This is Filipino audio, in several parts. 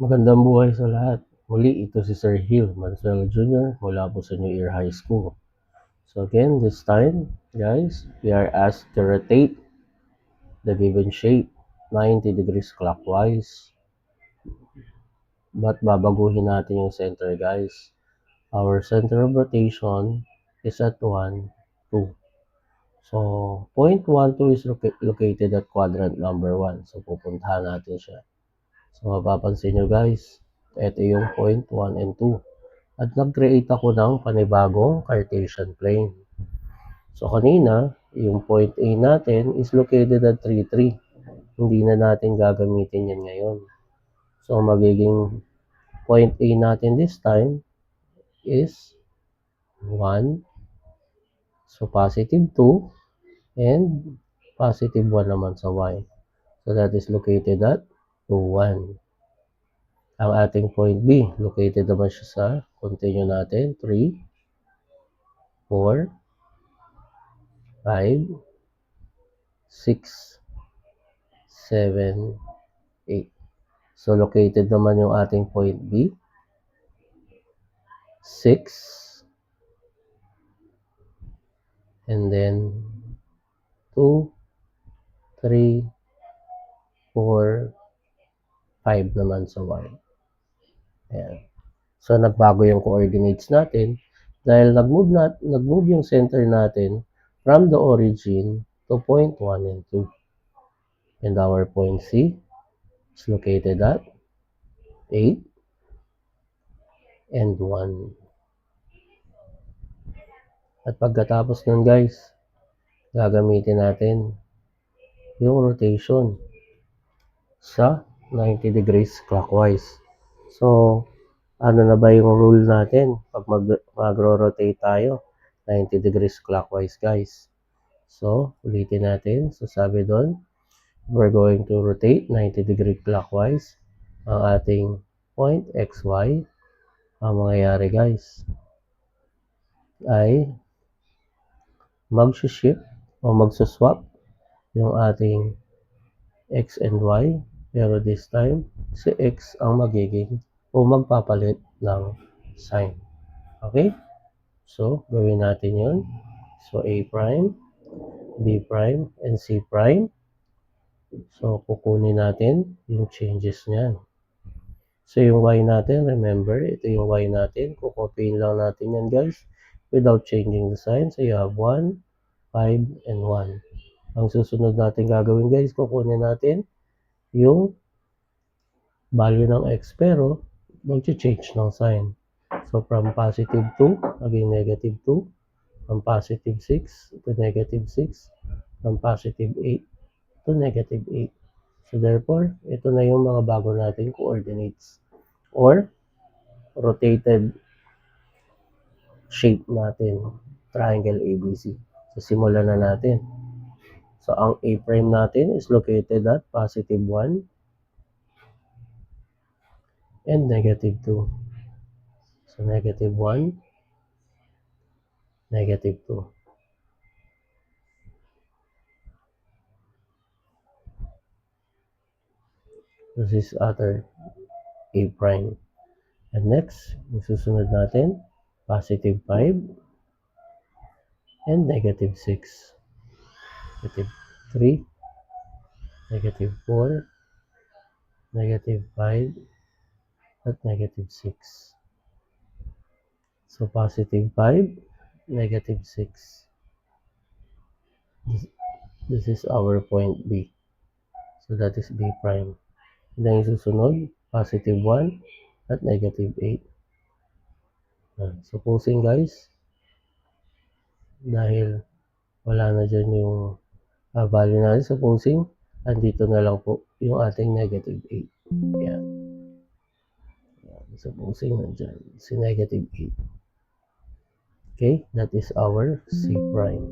Magandang buhay sa lahat. Muli, ito si Sir Hill Manuel Jr. mula po sa New Year High School. So again, this time, guys, we are asked to rotate the given shape 90 degrees clockwise. But babaguhin natin yung center, guys. Our center of rotation is at 1, 2. So, point 1, 2 is located at quadrant number 1. So, pupuntahan natin siya. So, mapapansin nyo, guys, ito yung point 1 and 2. At nag-create ako ng panibagong Cartesian plane. So kanina, yung point A natin is located at 3, 3. Hindi na natin gagamitin yan ngayon. So magiging point A natin this time is 1. So positive 2 and positive 1 naman sa Y. So that is located at 2, 1. Ang ating point B, located naman siya sa continue natin, 3, 4, 5, 6, 7, 8. So, located naman yung ating point B. 6. And then, 2, 3, 4, 5 naman sa Y. Ayan. So, nagbago yung coordinates natin dahil nag-move yung center natin from the origin to point 1 and 2. And our point C is located at 8 and 1. At pagkatapos nun, guys, gagamitin natin yung rotation sa 90 degrees clockwise. So, ano na ba yung rule natin pag magro-rotate tayo? 90 degrees clockwise, guys. So, ulitin natin. So, sabi doon, we're going to rotate 90 degree clockwise ang ating point XY. Ang mangyayari, guys, ay mag-shift o mag-swap yung ating X and Y. Pero this time, si X ang magiging o magpapalit ng sign. Okay? So, gawin natin yun. So, A prime, B prime, and C prime. So, kukunin natin yung changes niyan. So, yung Y natin, remember, ito yung Y natin. Kukopyahin lang natin yan, guys, without changing the sign. So, you have 1, 5, and 1. Ang susunod natin gagawin, guys, kukunin natin yung value ng X, pero mag-change ng sign. So, from positive 2, naging negative 2. From positive 6 to negative 6. From positive 8 to negative 8. So, therefore, ito na yung mga bago nating coordinates or rotated shape natin, triangle ABC. So, simulan na natin. So, ang A prime natin is located at positive 1 and negative 2. So, negative 1, negative 2. This is other A prime. And next, yung susunod natin, positive 5 and negative 6. Negative 3, negative 4, negative 5, at negative 6. So, positive 5, negative 6. This is our point B. So, that is B prime. Then, yung susunod, positive 1 at negative 8. Supposing, guys, dahil wala na dyan yung value natin, supposing, andito na lang po yung ating negative 8. Ayan. Supposing nandyan si negative 8. Okay, that is our C prime.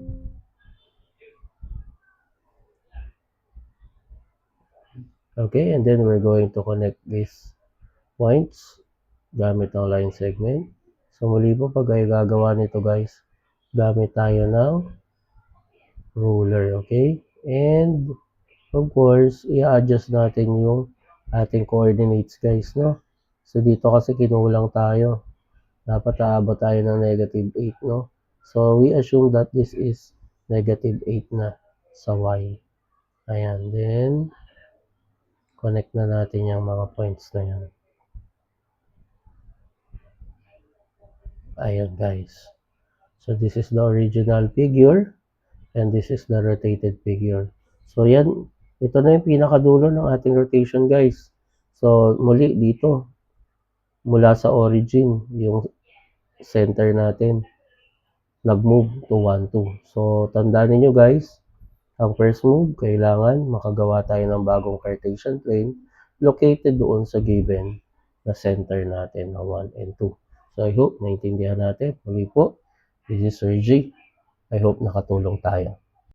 Okay, and then we're going to connect these points gamit ng line segment. So muli po, pag ay gagawa nito, guys, gamit tayo ng ruler, okay? And of course, i-adjust natin yung ating coordinates guys, no? So dito kasi kinulang tayo. Dapat aabot tayo ng negative 8, no? So we assume that this is negative 8 na sa y. Ayan, then connect na natin yung mga points na yan. Ayan guys. So this is the original figure and this is the rotated figure. So yan, ito na yung pinakadulo ng ating rotation guys. So muli dito, mula sa origin, yung center natin, nag-move to 1, 2. So tandaan niyo guys, ang first move, kailangan makagawa tayo ng bagong Cartesian plane located doon sa given na center natin na 1 and 2. So I hope naintindihan natin. Muli po, this is Sir G. I hope nakatulong tayo.